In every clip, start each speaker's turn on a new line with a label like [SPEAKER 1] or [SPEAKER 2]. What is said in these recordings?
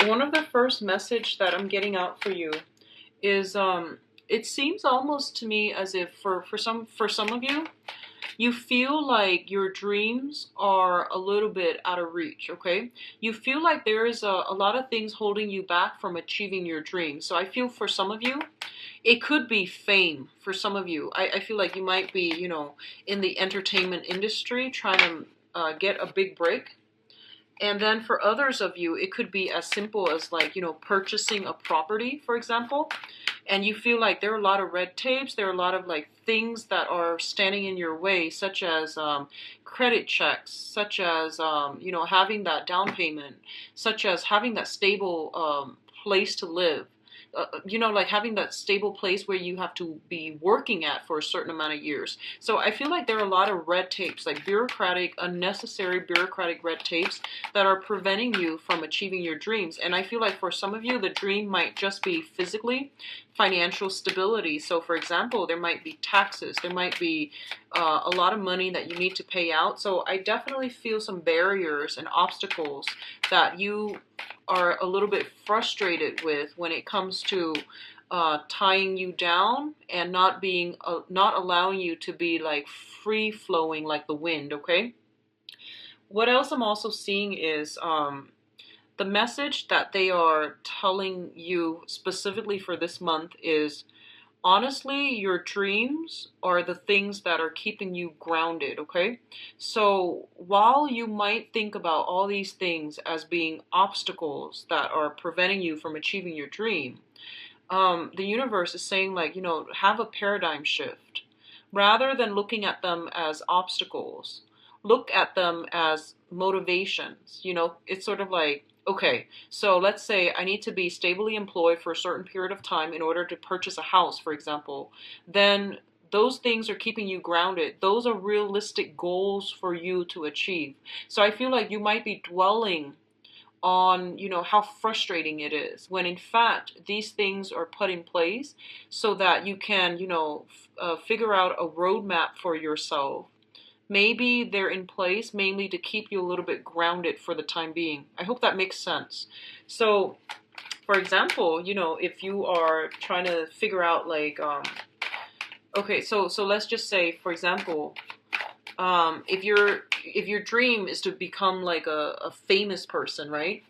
[SPEAKER 1] One of the first message that I'm getting out for you is it seems almost to me as if for some of you, you feel like your dreams are a little bit out of reach, okay? You feel like there is a lot of things holding you back from achieving your dreams. So I feel for some of you, it could be fame for some of you. I feel like you might be, in the entertainment industry trying to get a big break. And then for others of you, it could be as simple as like, purchasing a property, for example. And you feel like there are a lot of red tapes, there are a lot of like things that are standing in your way, such as credit checks, such as, having that down payment, such as having that stable place to live. Like having that stable place where you have to be working at for a certain amount of years. So I feel like there are a lot of red tapes, like unnecessary bureaucratic red tapes that are preventing you from achieving your dreams. And I feel like for some of you, the dream might just be physically financial stability. So for example, there might be taxes, there might be a lot of money that you need to pay out. So I definitely feel some barriers and obstacles that you are a little bit frustrated with when it comes to tying you down and not allowing you to be like free flowing like the wind. Okay. What else I'm also seeing is the message that they are telling you specifically for this month is, honestly, your dreams are the things that are keeping you grounded, okay? So while you might think about all these things as being obstacles that are preventing you from achieving your dream, the universe is saying, like, have a paradigm shift. Rather than looking at them as obstacles, look at them as motivations. It's sort of like, okay, so let's say I need to be stably employed for a certain period of time in order to purchase a house, for example. Then those things are keeping you grounded. Those are realistic goals for you to achieve. So I feel like you might be dwelling on how frustrating it is, when in fact these things are put in place so that you can figure out a roadmap for yourself. Maybe they're in place mainly to keep you a little bit grounded for the time being. I hope that makes sense. So for example, if you are trying to figure out like okay, so let's just say, for example, if your dream is to become like a famous person, right?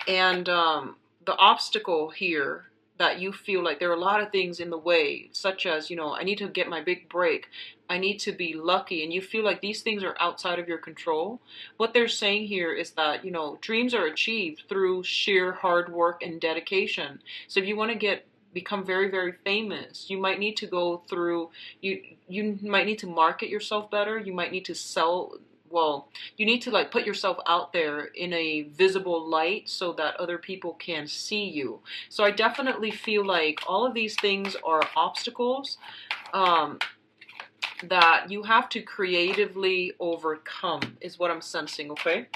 [SPEAKER 1] And the obstacle here, that you feel like there are a lot of things in the way, such as, I need to get my big break, I need to be lucky, and you feel like these things are outside of your control. What they're saying here is that, dreams are achieved through sheer hard work and dedication. So if you want to become very, very famous, you might need to go through, you might need to market yourself better, you might need to sell, well, you need to like put yourself out there in a visible light so that other people can see you. So I definitely feel like all of these things are obstacles that you have to creatively overcome, is what I'm sensing, okay?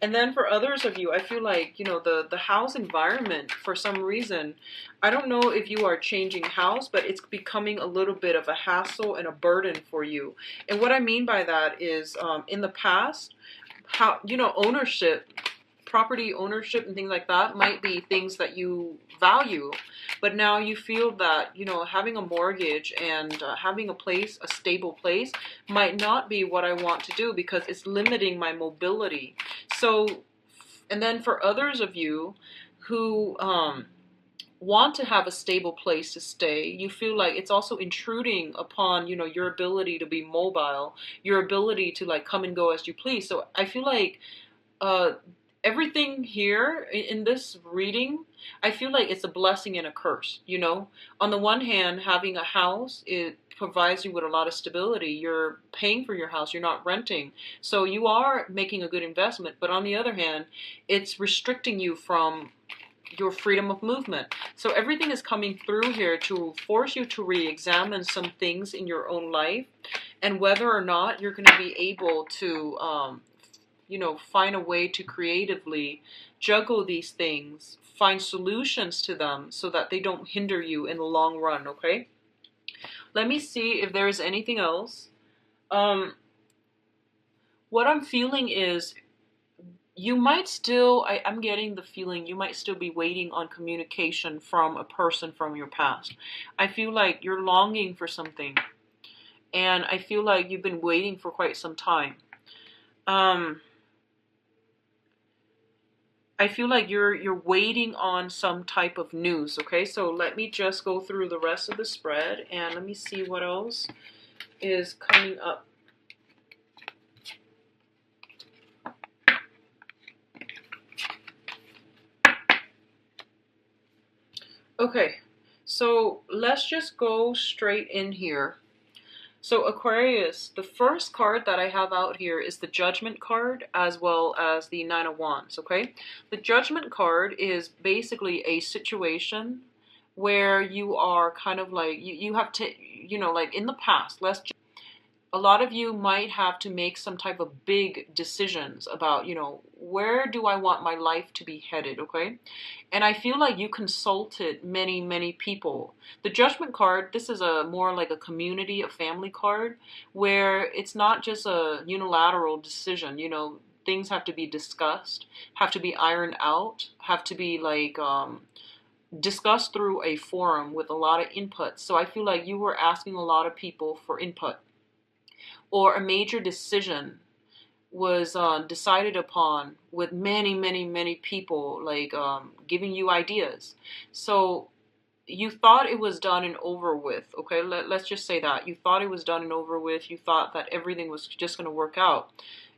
[SPEAKER 1] And then for others of you, I feel like, the house environment, for some reason, I don't know if you are changing house, but it's becoming a little bit of a hassle and a burden for you. And what I mean by that is, in the past, how, ownership, property ownership and things like that might be things that you value, but now you feel that having a mortgage and having a stable place might not be what I want to do because it's limiting my mobility. So, and then for others of you who want to have a stable place to stay, you feel like it's also intruding upon your ability to be mobile, your ability to like come and go as you please. So I feel like uh everything here in this reading, I feel like it's a blessing and a curse. On the one hand, having a house, it provides you with a lot of stability. You're paying for your house, you're not renting. So you are making a good investment. But on the other hand, it's restricting you from your freedom of movement. So everything is coming through here to force you to re-examine some things in your own life, and whether or not you're going to be able to find a way to creatively juggle these things, find solutions to them so that they don't hinder you in the long run, okay? Let me see if there is anything else. What I'm feeling is you might still, I'm getting the feeling you might still be waiting on communication from a person from your past. I feel like you're longing for something, and I feel like you've been waiting for quite some time. Um, I feel like you're waiting on some type of news, okay? So let me just go through the rest of the spread and let me see what else is coming up. Okay, so let's just go straight in here. So Aquarius, the first card that I have out here is the Judgment card as well as the Nine of Wands, okay? The Judgment card is basically a situation where you are kind of like, you have to, like in the past, a lot of you might have to make some type of big decisions about, where do I want my life to be headed, okay? And I feel like you consulted many, many people. The Judgment card, this is a more like a community, a family card, where it's not just a unilateral decision, things have to be discussed, have to be ironed out, have to be like discussed through a forum with a lot of input. So I feel like you were asking a lot of people for input, or a major decision was decided upon with many, many, many people like giving you ideas. So you thought it was done and over with, okay? Let's just say that. You thought it was done and over with. You thought that everything was just going to work out.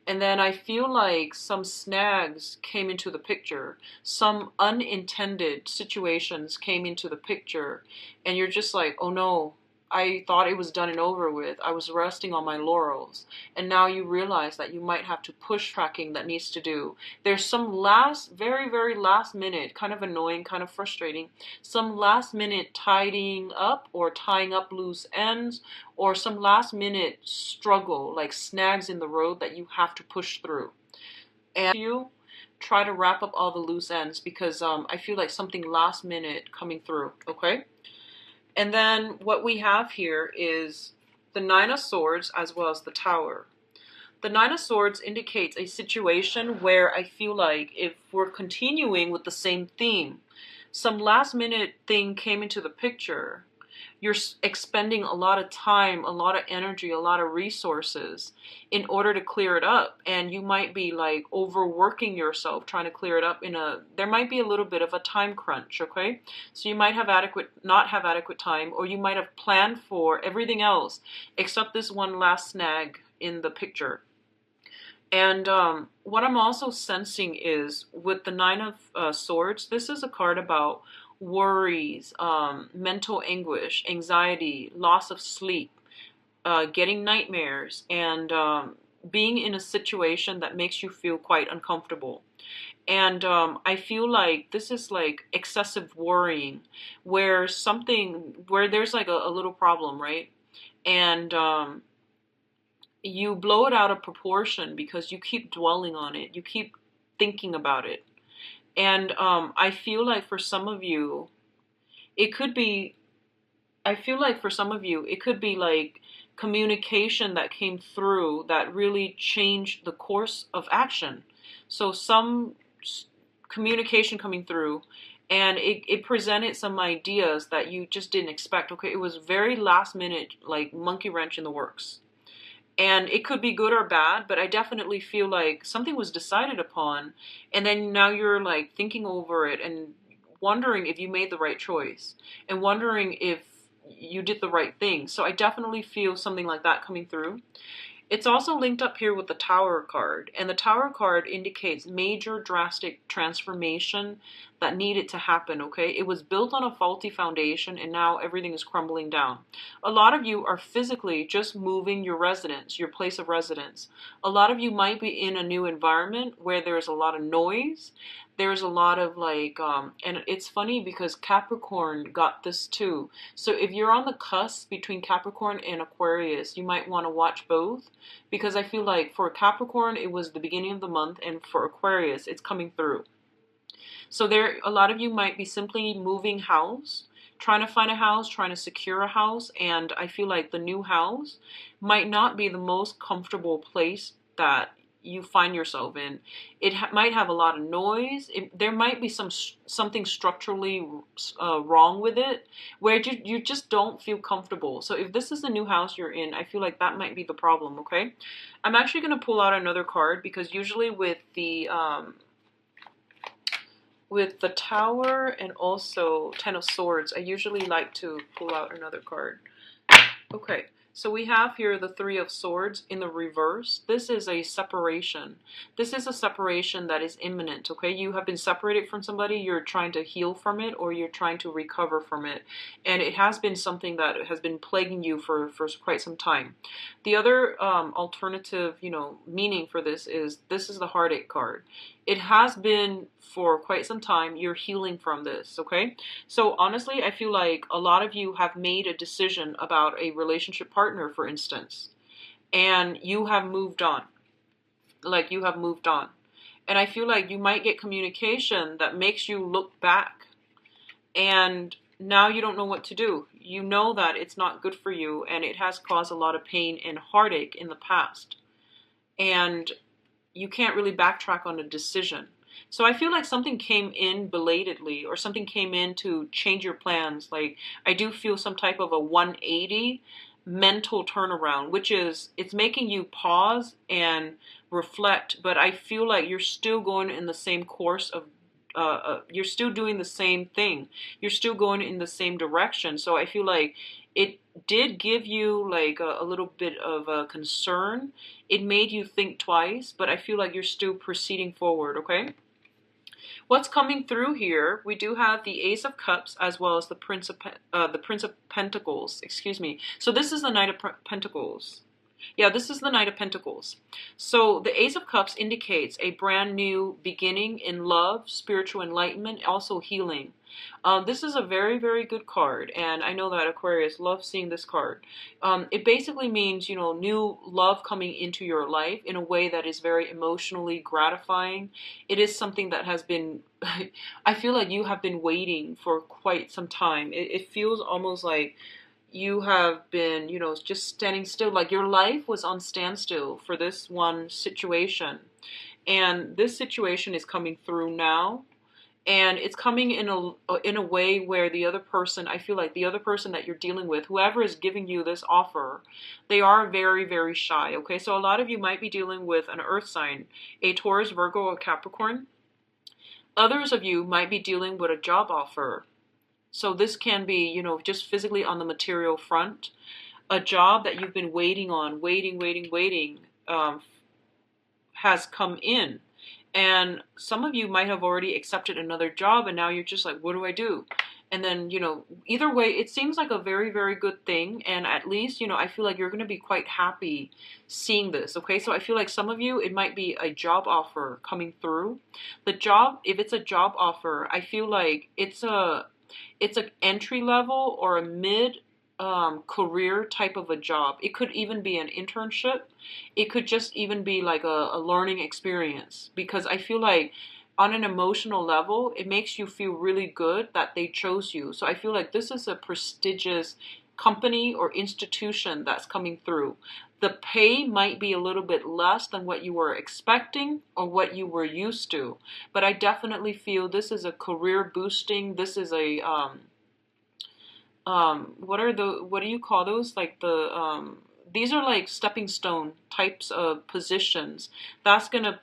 [SPEAKER 1] And then I feel like some snags came into the picture. Some unintended situations came into the picture. And you're just like, oh no, I thought it was done and over with. I was resting on my laurels. And now you realize that you might have to push tracking that needs to do. There's some last, very, very last minute, kind of annoying, kind of frustrating, some last minute tidying up or tying up loose ends, or some last minute struggle, like snags in the road that you have to push through. And you try to wrap up all the loose ends because I feel like something last minute coming through, okay? And then what we have here is the Nine of Swords as well as the Tower. The Nine of Swords indicates a situation where I feel like if we're continuing with the same theme, some last minute thing came into the picture. You're expending a lot of time, a lot of energy, a lot of resources in order to clear it up. And you might be like overworking yourself trying to clear it up there might be a little bit of a time crunch, okay? So you might have not have adequate time, or you might have planned for everything else except this one last snag in the picture. And what I'm also sensing is with the Nine of Swords, this is a card about worries, mental anguish, anxiety, loss of sleep, getting nightmares, and being in a situation that makes you feel quite uncomfortable. And I feel like this is like excessive worrying, where there's like a little problem, right? And you blow it out of proportion because you keep dwelling on it. You keep thinking about it. And I feel like for some of you, it could be, I feel like for some of you, it could be like communication that came through that really changed the course of action. So some communication coming through, and it presented some ideas that you just didn't expect. Okay, it was very last minute, like monkey wrench in the works. And it could be good or bad, but I definitely feel like something was decided upon, and then now you're like thinking over it and wondering if you made the right choice and wondering if you did the right thing. So I definitely feel something like that coming through. It's also linked up here with the Tower card, and the Tower card indicates major drastic transformation that needed to happen, okay? It was built on a faulty foundation and now everything is crumbling down. A lot of you are physically just moving your residence, your place of residence. A lot of you might be in a new environment where there's a lot of noise. There's a lot of like, and it's funny because Capricorn got this too. So if you're on the cusp between Capricorn and Aquarius, you might want to watch both, because I feel like for Capricorn, it was the beginning of the month, and for Aquarius, it's coming through. So a lot of you might be simply moving house, trying to find a house, trying to secure a house, and I feel like the new house might not be the most comfortable place that you find yourself in. It might have a lot of noise. There might be something structurally wrong with it, where you just don't feel comfortable. So if this is the new house you're in, I feel like that might be the problem. Okay, I'm actually going to pull out another card, because usually with the Tower and also Ten of Swords, I usually like to pull out another card. Okay, so we have here the Three of Swords in the reverse. This is a separation. This is a separation that is imminent, okay? You have been separated from somebody, you're trying to heal from it, or you're trying to recover from it. And it has been something that has been plaguing you for quite some time. The other alternative, meaning for this is the Heartache card. It has been for quite some time. You're healing from this, okay? So honestly, I feel like a lot of you have made a decision about a relationship partner, for instance, and you have moved on. Like, you have moved on. And I feel like you might get communication that makes you look back, and now you don't know what to do. You know that it's not good for you, and it has caused a lot of pain and heartache in the past. And you can't really backtrack on a decision. So I feel like something came in belatedly, or something came in to change your plans. Like, I do feel some type of a 180 mental turnaround, which is, it's making you pause and reflect, but I feel like you're still going in the same course of you're still doing the same thing. You're still going in the same direction. So I feel like it did give you like a little bit of a concern. It made you think twice, but I feel like you're still proceeding forward, okay? What's coming through here, we do have the Ace of Cups as well as the Prince of Pentacles, excuse me. So this is the Knight of Pentacles. Yeah, this is the Knight of Pentacles. So the Ace of Cups indicates a brand new beginning in love, spiritual enlightenment, also healing. This is a very, very good card, and I know that Aquarius loves seeing this card. It basically means, new love coming into your life in a way that is very emotionally gratifying. It is something that has been, I feel like you have been waiting for quite some time. It feels almost like you have been, just standing still, like your life was on standstill for this one situation. And this situation is coming through now. And it's coming in a way where the other person, I feel like the other person that you're dealing with, whoever is giving you this offer, they are very, very shy, okay? So a lot of you might be dealing with an earth sign, a Taurus, Virgo, or Capricorn. Others of you might be dealing with a job offer. So this can be, just physically on the material front. A job that you've been waiting on, waiting, has come in. And some of you might have already accepted another job, and now you're just like, what do I do? And then, either way, it seems like a very, very good thing. And at least, I feel like you're going to be quite happy seeing this. Okay, so I feel like some of you, it might be a job offer coming through. The job, if it's a job offer, I feel like it's an entry level or a mid career type of a job. It could even be an internship. It could just even be like a learning experience, because I feel like on an emotional level, it makes you feel really good that they chose you. So I feel like this is a prestigious company or institution that's coming through. The pay might be a little bit less than what you were expecting or what you were used to, but I definitely feel this is a career boosting. This is a what do you call those? Like these are like stepping stone types of positions. That's gonna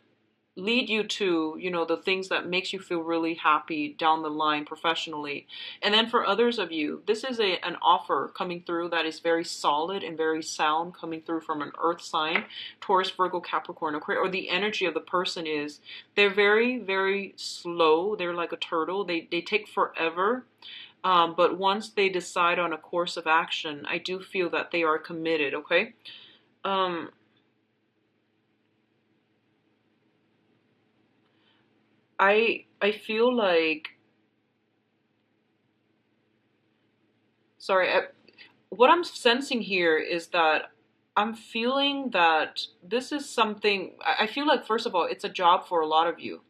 [SPEAKER 1] lead you to, the things that makes you feel really happy down the line professionally. And then for others of you, this is an offer coming through that is very solid and very sound, coming through from an earth sign, Taurus, Virgo, Capricorn, or the energy of the person is, they're very, very slow. They're like a turtle. They take forever. But once they decide on a course of action, I do feel that they are committed, okay? I feel like, sorry, what I'm sensing here is that I'm feeling that this is something, I feel like, first of all, it's a job for a lot of you.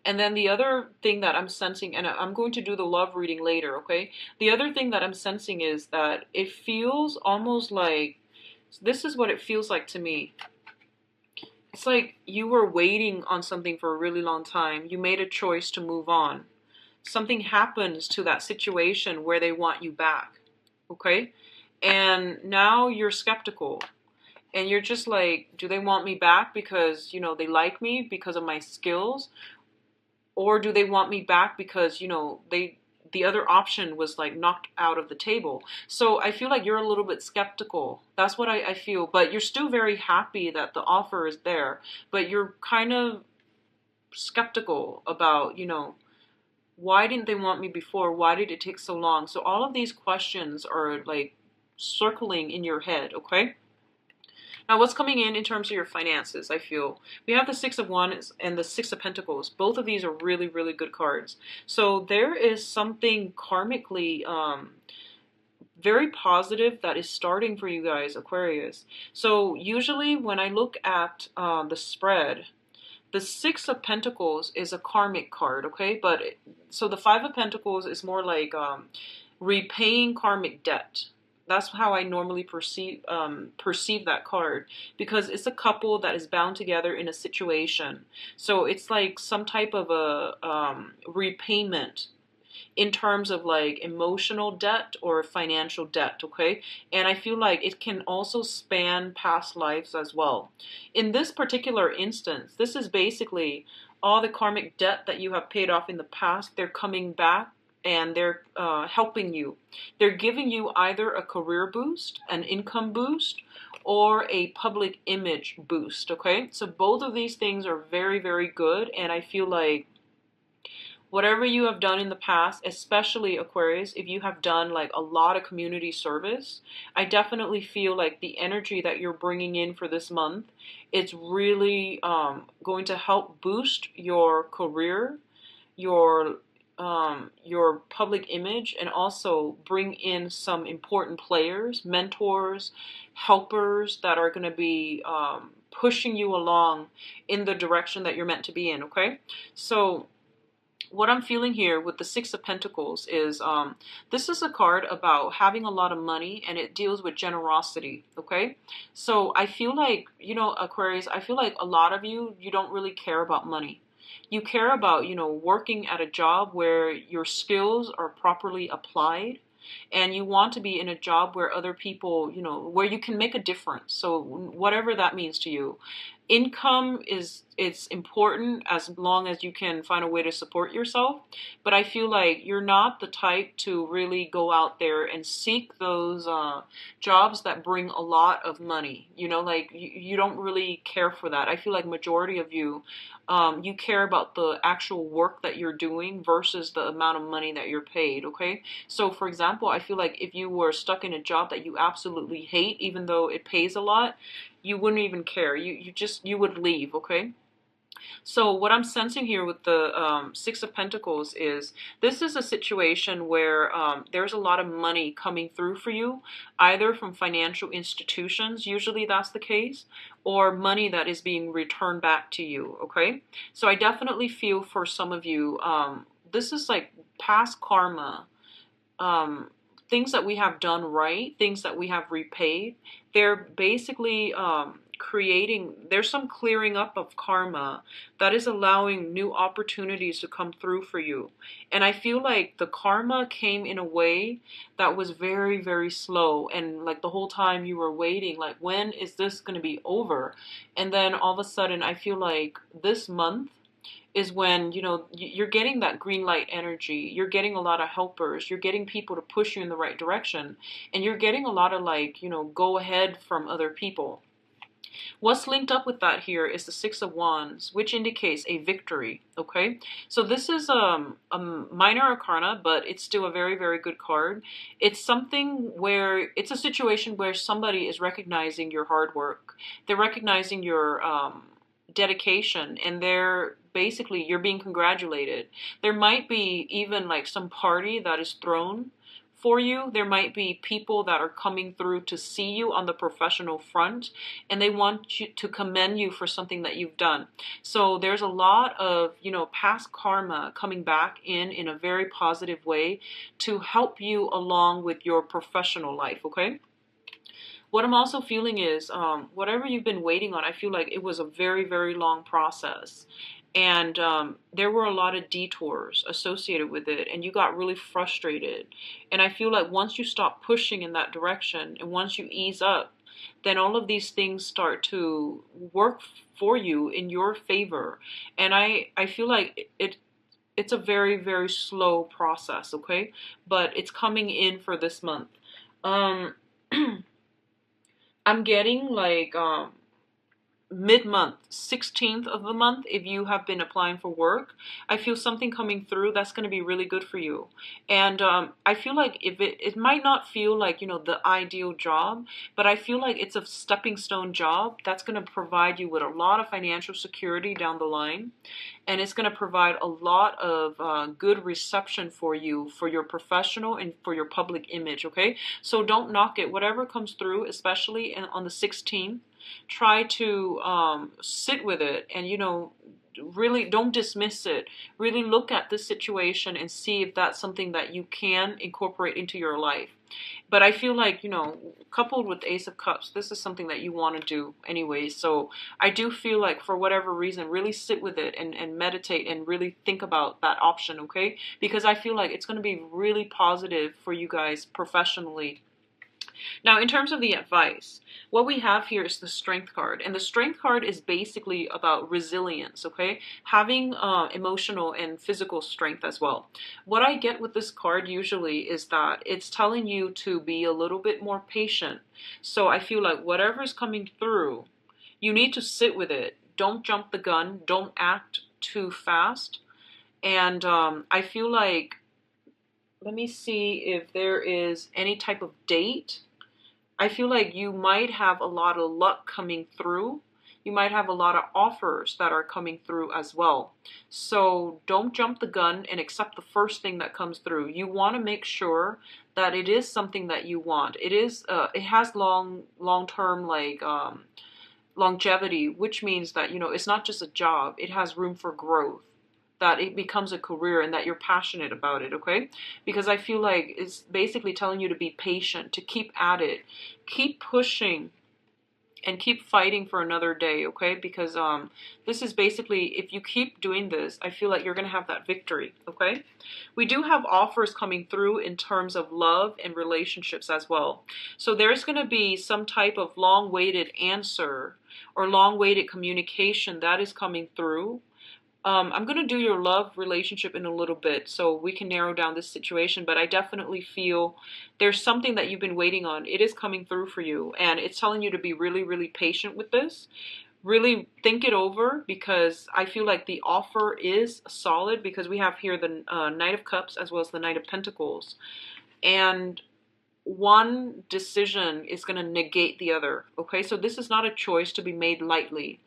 [SPEAKER 1] And then the other thing that I'm sensing, and I'm going to do the love reading later, okay? The other thing that I'm sensing is that it feels almost like, this is what it feels like to me. it's like you were waiting on something for a really long time. You made a choice to move on. Something happens to that situation where they want you back. Okay? And now you're skeptical. And you're just like, do they want me back because, they like me because of my skills? Or do they want me back because, the other option was like knocked out of the table. So I feel like you're a little bit skeptical. That's what I feel. But you're still very happy that the offer is there. But you're kind of skeptical about, why didn't they want me before? Why did it take so long? So all of these questions are like circling in your head, okay? Now, what's coming in terms of your finances, I feel? We have the Six of Wands and the Six of Pentacles. Both of these are really, really good cards. So there is something karmically very positive that is starting for you guys, Aquarius. So usually when I look at the spread, the Six of Pentacles is a karmic card, okay? So the Five of Pentacles is more like repaying karmic debt. That's how I normally perceive that card, because it's a couple that is bound together in a situation. So it's like some type of a repayment in terms of like emotional debt or financial debt, okay? And I feel like it can also span past lives as well. In this particular instance, this is basically all the karmic debt that you have paid off in the past. They're coming back and they're helping you. They're giving you either a career boost, an income boost, or a public image boost, okay? So both of these things are very, very good, and I feel like whatever you have done in the past, especially Aquarius, if you have done like a lot of community service, I definitely feel like the energy that you're bringing in for this month, it's really going to help boost your career, your public image, and also bring in some important players, mentors, helpers that are going to be pushing you along in the direction that you're meant to be in, okay? So what I'm feeling here with the Six of Pentacles is this is a card about having a lot of money, and it deals with generosity, okay? So I feel like, Aquarius, I feel like a lot of you don't really care about money. You care about, working at a job where your skills are properly applied, and you want to be in a job where other people, where you can make a difference. So whatever that means to you. Income it's important as long as you can find a way to support yourself. But I feel like you're not the type to really go out there and seek those jobs that bring a lot of money. Like you don't really care for that. I feel like majority of you, you care about the actual work that you're doing versus the amount of money that you're paid, okay? So for example, I feel like if you were stuck in a job that you absolutely hate, even though it pays a lot, you wouldn't even care. You would leave, okay? So what I'm sensing here with the Six of Pentacles is this is a situation where there's a lot of money coming through for you, either from financial institutions, usually that's the case, or money that is being returned back to you, okay? So I definitely feel for some of you, this is like past karma, things that we have done right, things that we have repaid. They're basically there's some clearing up of karma that is allowing new opportunities to come through for you. And I feel like the karma came in a way that was very, very slow. And like the whole time you were waiting, like, when is this going to be over? And then all of a sudden, I feel like this month is when, you're getting that green light energy. You're getting a lot of helpers. You're getting people to push you in the right direction. And you're getting a lot of like, go ahead from other people. What's linked up with that here is the Six of Wands, which indicates a victory, okay? So this is a minor arcana, but it's still a very, very good card. It's something where, it's a situation where somebody is recognizing your hard work. They're recognizing your dedication, and you're being congratulated. There might be even like some party that is thrown for you. There might be people that are coming through to see you on the professional front, and they want you to commend you for something that you've done. So there's a lot of, past karma coming back in a very positive way to help you along with your professional life, okay? What I'm also feeling is whatever you've been waiting on, I feel like it was a very, very long process. And there were a lot of detours associated with it, and you got really frustrated. And I feel like once you stop pushing in that direction and once you ease up, then all of these things start to work for you in your favor. And I feel like it's a very, very slow process, okay? But it's coming in for this month. Um, I'm getting like mid-month, 16th of the month, if you have been applying for work, I feel something coming through that's going to be really good for you. And I feel like if it might not feel like, you know, the ideal job, but I feel like it's a stepping stone job that's going to provide you with a lot of financial security down the line. And it's going to provide a lot of good reception for you, for your professional and for your public image, okay? So don't knock it. Whatever comes through, especially on the 16th, try to sit with it and, you know, really don't dismiss it. Really look at this situation and see if that's something that you can incorporate into your life. But I feel like, you know, coupled with the Ace of Cups, this is something that you want to do anyway. So I do feel like for whatever reason, really sit with it and meditate and really think about that option, okay? Because I feel like it's going to be really positive for you guys professionally. Now, in terms of the advice, what we have here is the Strength card. And the Strength card is basically about resilience, okay? Having emotional and physical strength as well. What I get with this card usually is that it's telling you to be a little bit more patient. So I feel like whatever is coming through, you need to sit with it. Don't jump the gun. Don't act too fast. And I feel like, let me see if there is any type of date. I feel like you might have a lot of luck coming through. You might have a lot of offers that are coming through as well. So don't jump the gun and accept the first thing that comes through. You want to make sure that it is something that you want. It has long-term like longevity, which means that, you know, it's not just a job. It has room for growth, that it becomes a career and that you're passionate about it, okay? Because I feel like it's basically telling you to be patient, to keep at it, keep pushing, and keep fighting for another day, okay? Because this is basically, if you keep doing this, I feel like you're going to have that victory, okay? We do have offers coming through in terms of love and relationships as well. So there's going to be some type of long-awaited answer or long-awaited communication that is coming through. I'm going to do your love relationship in a little bit so we can narrow down this situation, but I definitely feel there's something that you've been waiting on. It is coming through for you, and it's telling you to be really, really patient with this. Really think it over, because I feel like the offer is solid, because we have here the Knight of Cups as well as the Knight of Pentacles. And one decision is going to negate the other, okay? So this is not a choice to be made lightly.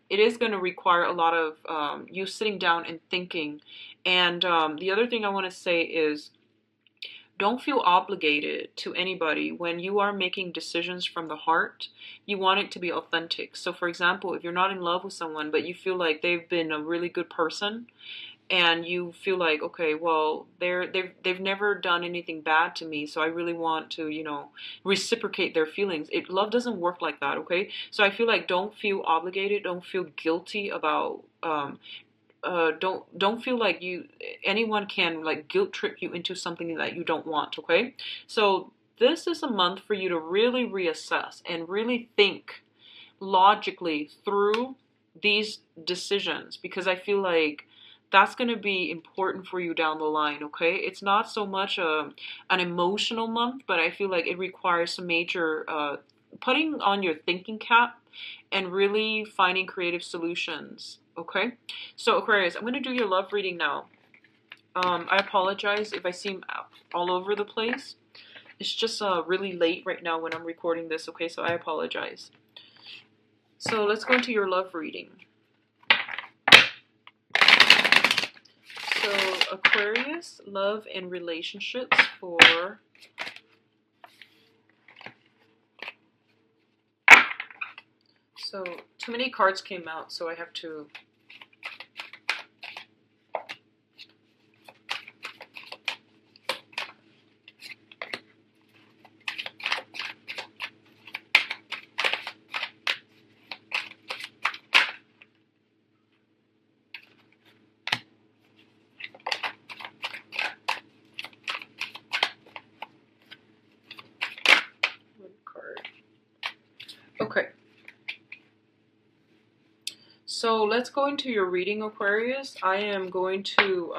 [SPEAKER 1] It is going to require a lot of you sitting down and thinking. And the other thing I want to say is, don't feel obligated to anybody when you are making decisions from the heart. You want it to be authentic. So for example, if you're not in love with someone, but you feel like they've been a really good person, and you feel like, okay, well, they've never done anything bad to me, so I really want to, you know, reciprocate their feelings. Love doesn't work like that, okay? So I feel like don't feel obligated, don't feel guilty about don't feel like anyone can like guilt trip you into something that you don't want, okay? So this is a month for you to really reassess and really think logically through these decisions, because I feel like that's going to be important for you down the line, okay? It's not so much an emotional month, but I feel like it requires some major putting on your thinking cap and really finding creative solutions, okay? So Aquarius, I'm going to do your love reading now. I apologize if I seem all over the place. It's just really late right now when I'm recording this, okay? So I apologize. So let's go into your love reading. So Aquarius, love and relationships for so too many cards came out, so I have to So let's go into your reading, Aquarius. I am going to,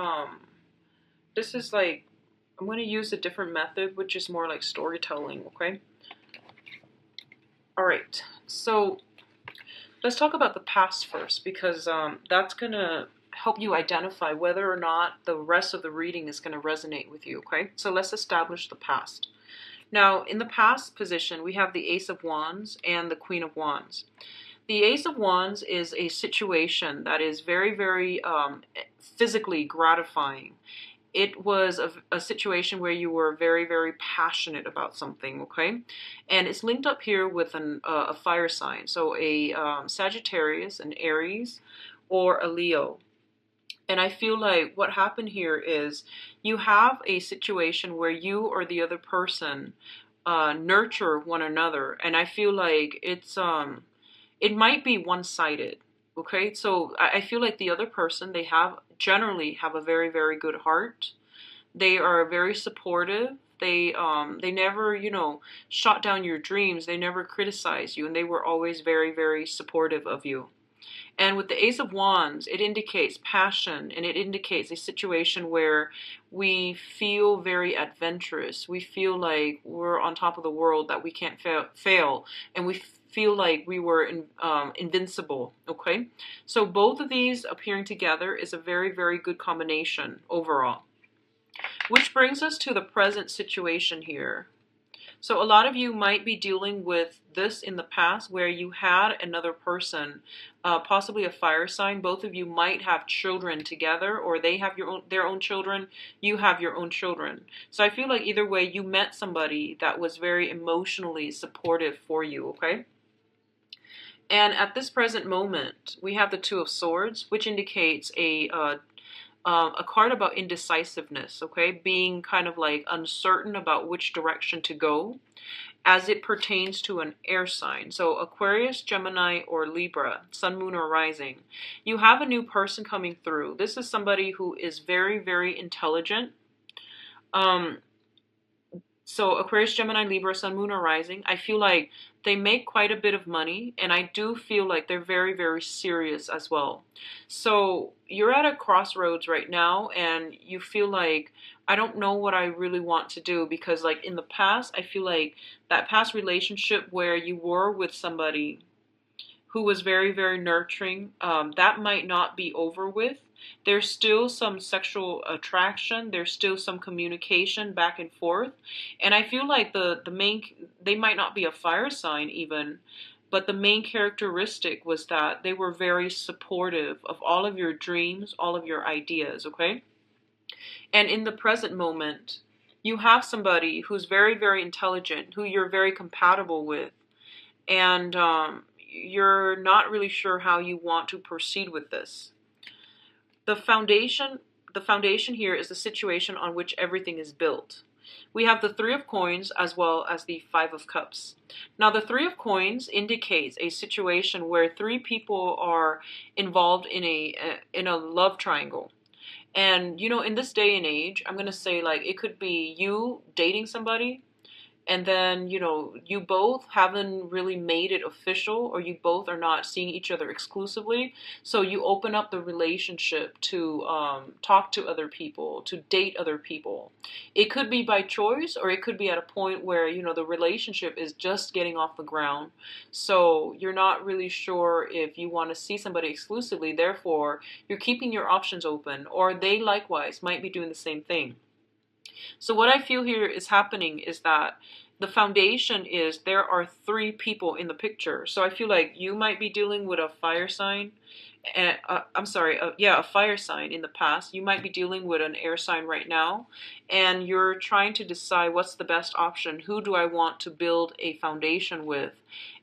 [SPEAKER 1] this is like, I'm going to use a different method, which is more like storytelling, okay? All right, so let's talk about the past first, because that's going to help you identify whether or not the rest of the reading is going to resonate with you, okay? So let's establish the past. Now, in the past position, we have the Ace of Wands and the Queen of Wands. The Ace of Wands is a situation that is very, very physically gratifying. It was a situation where you were very, very passionate about something, okay? And it's linked up here with a fire sign. So a Sagittarius, an Aries, or a Leo. And I feel like what happened here is you have a situation where you or the other person nurture one another. And I feel like it might be one-sided. Okay, so I feel like the other person, they generally have a very, very good heart. They are very supportive. They never, shot down your dreams. They never criticize you, and they were always very, very supportive of you. And with the Ace of Wands, it indicates passion, and it indicates a situation where we feel very adventurous. We feel like we're on top of the world, that we can't fail, and we feel like we were invincible, okay? So both of these appearing together is a very, very good combination overall. Which brings us to the present situation here. So a lot of you might be dealing with this in the past, where you had another person, possibly a fire sign. Both of you might have children together, or they have their own children, you have your own children. So I feel like either way, you met somebody that was very emotionally supportive for you, okay? And at this present moment, we have the Two of Swords, which indicates a card about indecisiveness, okay? Being kind of like uncertain about which direction to go as it pertains to an air sign. So Aquarius, Gemini, or Libra, Sun, Moon, or Rising. You have a new person coming through. This is somebody who is very, very intelligent. So Aquarius, Gemini, Libra, Sun, Moon, or Rising, I feel like they make quite a bit of money, and I do feel like they're very, very serious as well. So you're at a crossroads right now, and you feel like, I don't know what I really want to do, because like in the past, I feel like that past relationship where you were with somebody who was very, very nurturing, that might not be over with. There's still some sexual attraction. There's still some communication back and forth. And I feel like they might not be a fire sign even, but the main characteristic was that they were very supportive of all of your dreams, all of your ideas, okay? And in the present moment, you have somebody who's very, very intelligent, who you're very compatible with, and you're not really sure how you want to proceed with this. The foundation here is the situation on which everything is built. We have the Three of Coins as well as the Five of Cups. Now, the Three of Coins indicates a situation where three people are involved in a love triangle. And, in this day and age, I'm going to say, like, it could be you dating somebody, and then, you both haven't really made it official, or you both are not seeing each other exclusively. So you open up the relationship to talk to other people, to date other people. It could be by choice, or it could be at a point where, the relationship is just getting off the ground. So you're not really sure if you want to see somebody exclusively. Therefore, you're keeping your options open, or they likewise might be doing the same thing. So what I feel here is happening is that the foundation is there are three people in the picture. So I feel like you might be dealing with a fire sign. A fire sign in the past. You might be dealing with an air sign right now, and you're trying to decide what's the best option. Who do I want to build a foundation with?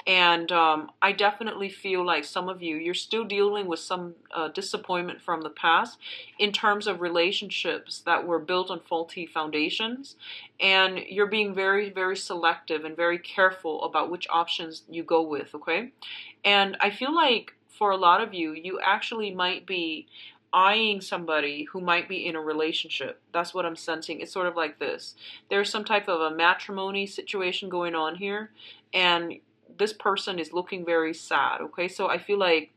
[SPEAKER 1] And I definitely feel like some of you're still dealing with some disappointment from the past in terms of relationships that were built on faulty foundations. And you're being very, very selective and very careful about which options you go with, okay? And I feel like for a lot of you actually might be eyeing somebody who might be in a relationship. That's what I'm sensing. It's sort of like this. There's some type of a matrimony situation going on here, and this person is looking very sad, okay? So I feel like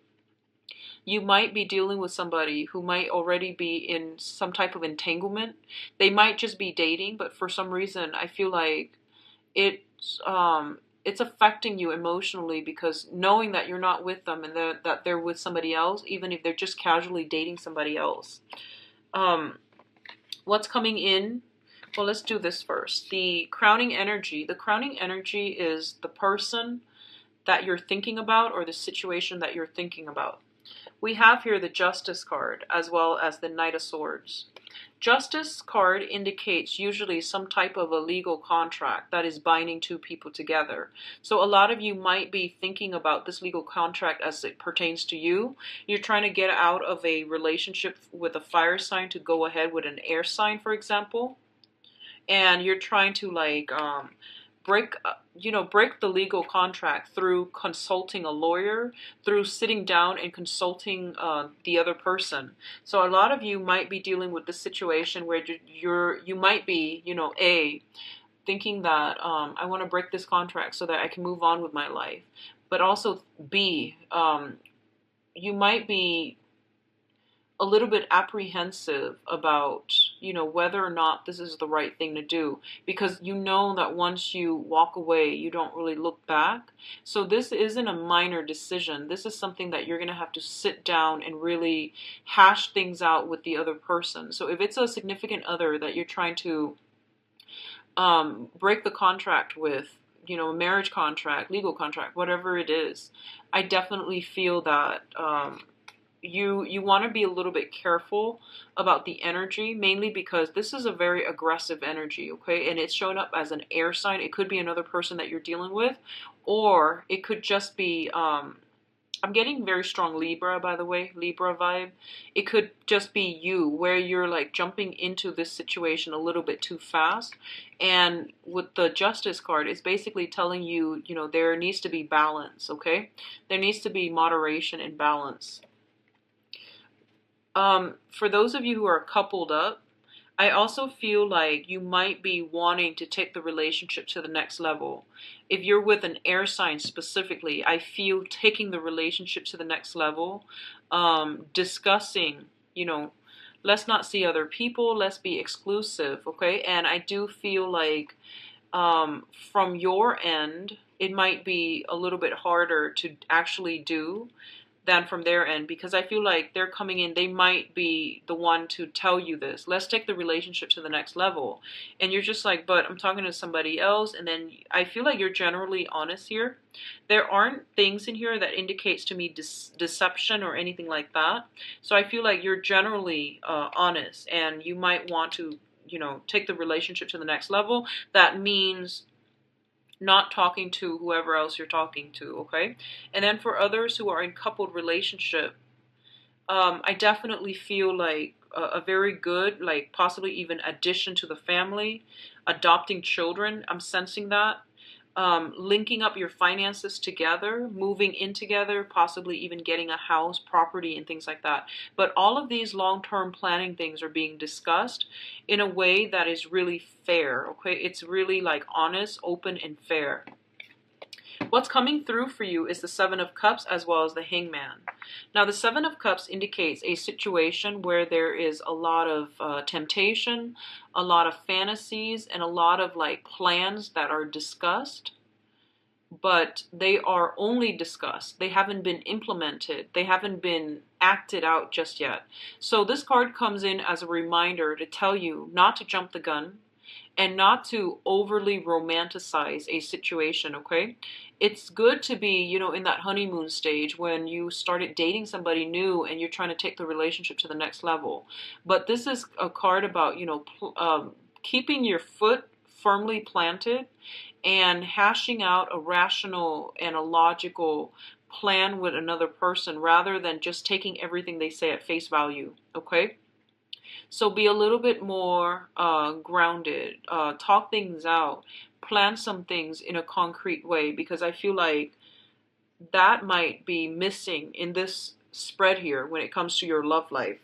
[SPEAKER 1] you might be dealing with somebody who might already be in some type of entanglement. They might just be dating, but for some reason, I feel like it's affecting you emotionally, because knowing that you're not with them and that they're with somebody else, even if they're just casually dating somebody else. What's coming in? Well, let's do this first. The crowning energy. The crowning energy is the person that you're thinking about, or the situation that you're thinking about. We have here the Justice card as well as the Knight of Swords. Justice card indicates usually some type of a legal contract that is binding two people together. So a lot of you might be thinking about this legal contract as it pertains to you. You're trying to get out of a relationship with a fire sign to go ahead with an air sign, for example. And you're trying to like break the legal contract through consulting a lawyer, through sitting down and consulting the other person. So a lot of you might be dealing with this situation where you might be, thinking that I want to break this contract so that I can move on with my life. But also B, you might be a little bit apprehensive about, whether or not this is the right thing to do, because you know that once you walk away, you don't really look back. So this isn't a minor decision. This is something that you're going to have to sit down and really hash things out with the other person. So if it's a significant other that you're trying to break the contract with, a marriage contract, legal contract, whatever it is, I definitely feel that you want to be a little bit careful about the energy, mainly because this is a very aggressive energy, okay? And it's showing up as an air sign. It could be another person that you're dealing with, or it could just be, I'm getting very strong Libra, by the way, Libra vibe. It could just be you, where you're like jumping into this situation a little bit too fast. And with the Justice card, it's basically telling you, there needs to be balance, okay? There needs to be moderation and balance. For those of you who are coupled up, I also feel like you might be wanting to take the relationship to the next level. If you're with an air sign specifically, I feel taking the relationship to the next level, discussing, let's not see other people, let's be exclusive, okay? And I do feel like from your end, it might be a little bit harder to actually do than from their end, because I feel like they're coming in, they might be the one to tell you this. Let's take the relationship to the next level. And you're just like, but I'm talking to somebody else. And then I feel like you're generally honest here. There aren't things in here that indicates to me deception or anything like that. So I feel like you're generally honest, and you might want to, take the relationship to the next level. That means not talking to whoever else you're talking to, okay? And then for others who are in coupled relationship, I definitely feel like a very good, like possibly even addition to the family, adopting children. I'm sensing that. Linking up your finances together, moving in together, possibly even getting a house, property, and things like that. But all of these long-term planning things are being discussed in a way that is really fair, okay? It's really like honest, open, and fair. What's coming through for you is the Seven of Cups as well as the Hangman. Now, the Seven of Cups indicates a situation where there is a lot of temptation, a lot of fantasies, and a lot of like plans that are discussed, but they are only discussed. They haven't been implemented. They haven't been acted out just yet. So this card comes in as a reminder to tell you not to jump the gun and not to overly romanticize a situation, okay? It's good to be, in that honeymoon stage when you started dating somebody new and you're trying to take the relationship to the next level. But this is a card about, keeping your foot firmly planted and hashing out a rational and a logical plan with another person rather than just taking everything they say at face value, okay? So be a little bit more grounded, talk things out, plan some things in a concrete way, because I feel like that might be missing in this spread here when it comes to your love life.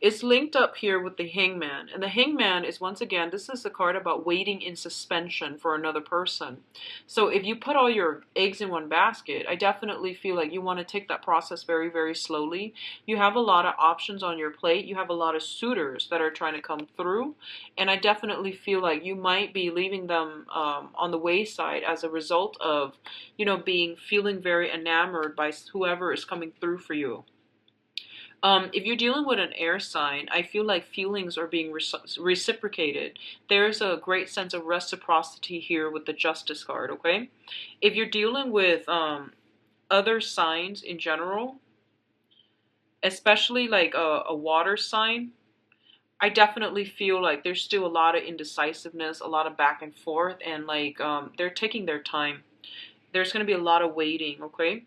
[SPEAKER 1] It's linked up here with the Hangman. And the Hangman is, once again, this is a card about waiting in suspension for another person. So if you put all your eggs in one basket, I definitely feel like you want to take that process very, very slowly. You have a lot of options on your plate. You have a lot of suitors that are trying to come through. And I definitely feel like you might be leaving them on the wayside as a result of, feeling very enamored by whoever is coming through for you. If you're dealing with an air sign, I feel like feelings are being reciprocated. There's a great sense of reciprocity here with the Justice card, okay? If you're dealing with other signs in general, especially like a water sign, I definitely feel like there's still a lot of indecisiveness, a lot of back and forth, and like they're taking their time. There's going to be a lot of waiting, okay?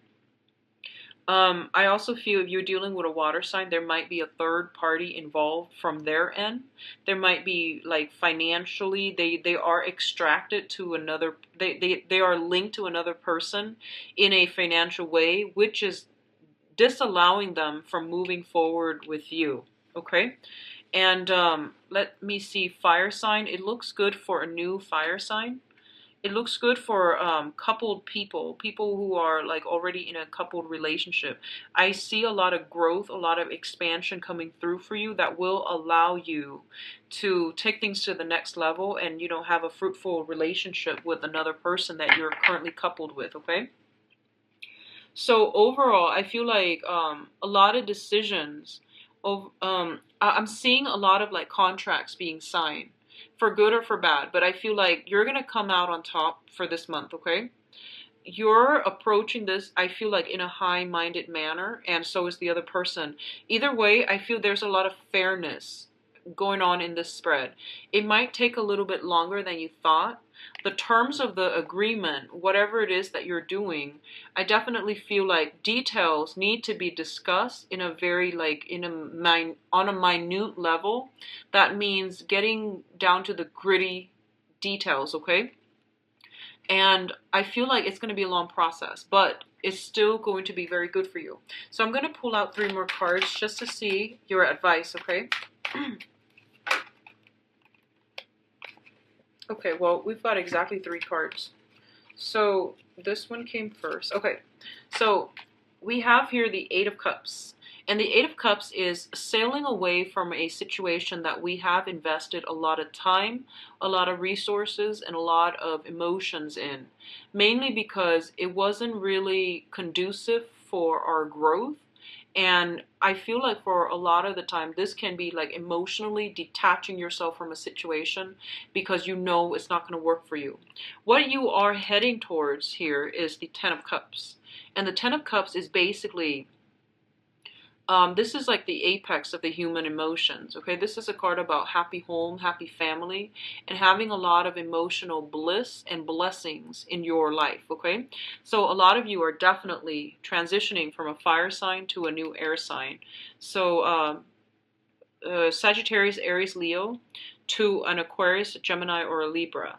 [SPEAKER 1] I also feel if you're dealing with a water sign, there might be a third party involved from their end. There might be like financially, they are extracted to another, they are linked to another person in a financial way, which is disallowing them from moving forward with you. Okay? And let me see, fire sign. It looks good for a new fire sign. It looks good for coupled people who are like already in a coupled relationship. I see a lot of growth, a lot of expansion coming through for you that will allow you to take things to the next level and, have a fruitful relationship with another person that you're currently coupled with, okay? So overall, I feel like a lot of decisions, I'm seeing a lot of like contracts being signed for good or for bad, but I feel like you're going to come out on top for this month, okay? You're approaching this, I feel like, in a high-minded manner, and so is the other person. Either way, I feel there's a lot of fairness going on in this spread. It might take a little bit longer than you thought. The terms of the agreement, whatever it is that you're doing, I definitely feel like details need to be discussed in a very like on a minute level. That means getting down to the gritty details, okay? And I feel like it's going to be a long process, but it's still going to be very good for you. So I'm going to pull out 3 more cards just to see your advice, okay? Okay, well, we've got exactly 3 cards. So this one came first. Okay, so we have here the 8 of Cups. And the 8 of Cups is sailing away from a situation that we have invested a lot of time, a lot of resources, and a lot of emotions in. Mainly because it wasn't really conducive for our growth. And I feel like for a lot of the time, this can be like emotionally detaching yourself from a situation because you know it's not going to work for you. What you are heading towards here is the 10 of Cups. And the 10 of Cups is basically, this is like the apex of the human emotions, okay? This is a card about happy home, happy family, and having a lot of emotional bliss and blessings in your life, okay? So a lot of you are definitely transitioning from a fire sign to a new air sign. So Sagittarius, Aries, Leo to an Aquarius, Gemini, or a Libra.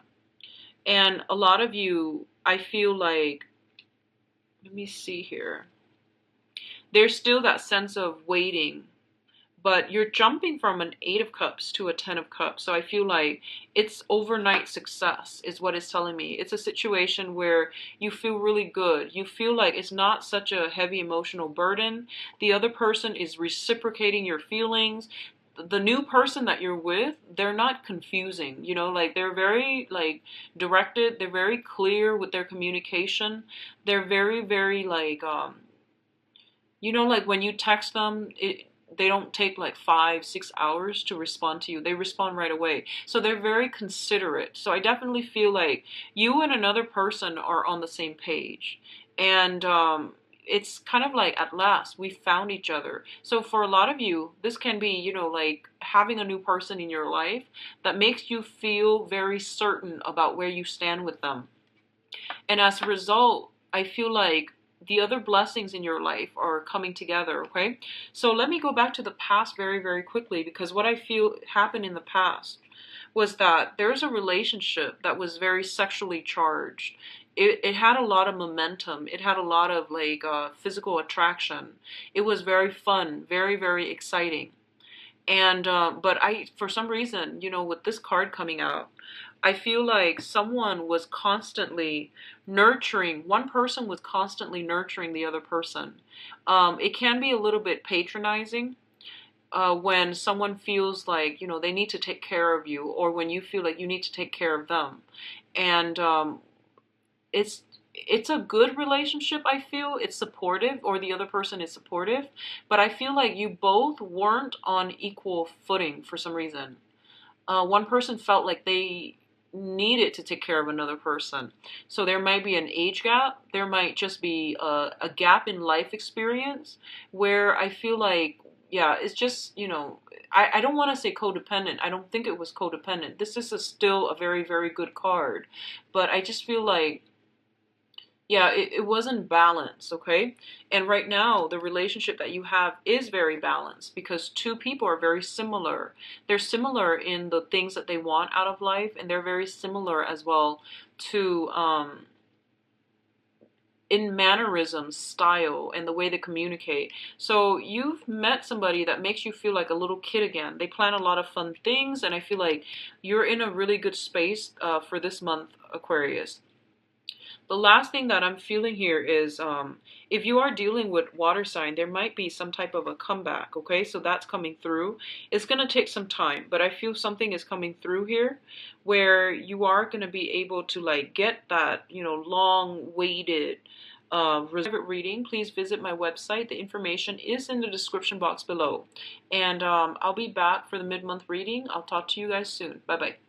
[SPEAKER 1] And a lot of you, I feel like, let me see here. There's still that sense of waiting, but you're jumping from an 8 of Cups to a 10 of Cups. So I feel like it's overnight success is what it's telling me. It's a situation where you feel really good. You feel like it's not such a heavy emotional burden. The other person is reciprocating your feelings. The new person that you're with, they're not confusing, like they're very like directed. They're very clear with their communication. They're very, very like, like when you text them, they don't take like 5-6 hours to respond to you. They respond right away. So they're very considerate. So I definitely feel like you and another person are on the same page. And it's kind of like, at last, we found each other. So for a lot of you, this can be, like having a new person in your life that makes you feel very certain about where you stand with them. And as a result, I feel like the other blessings in your life are coming together, okay? So let me go back to the past very, very quickly, because what I feel happened in the past was that there's a relationship that was very sexually charged. It had a lot of momentum. It had a lot of like physical attraction. It was very fun, very, very exciting. And but for some reason, with this card coming out, I feel like someone was constantly nurturing, one person was constantly nurturing the other person. It can be a little bit patronizing when someone feels like, they need to take care of you, or when you feel like you need to take care of them. And it's it's a good relationship. I feel it's supportive, or the other person is supportive, but I feel like you both weren't on equal footing for some reason. One person felt like they needed to take care of another person. So there might be an age gap. There might just be a gap in life experience where I feel like, yeah, it's just, I don't want to say codependent. I don't think it was codependent. This is still a very, very good card. But I just feel like, yeah, it wasn't balanced, okay? And right now, the relationship that you have is very balanced because two people are very similar. They're similar in the things that they want out of life, and they're very similar as well to in mannerisms, style, and the way they communicate. So you've met somebody that makes you feel like a little kid again. They plan a lot of fun things, and I feel like you're in a really good space for this month, Aquarius. The last thing that I'm feeling here is if you are dealing with water sign, there might be some type of a comeback, okay? So that's coming through. It's going to take some time, but I feel something is coming through here where you are going to be able to like get that, long waited reading. Please visit my website. The information is in the description box below. And I'll be back for the mid-month reading. I'll talk to you guys soon. Bye-bye.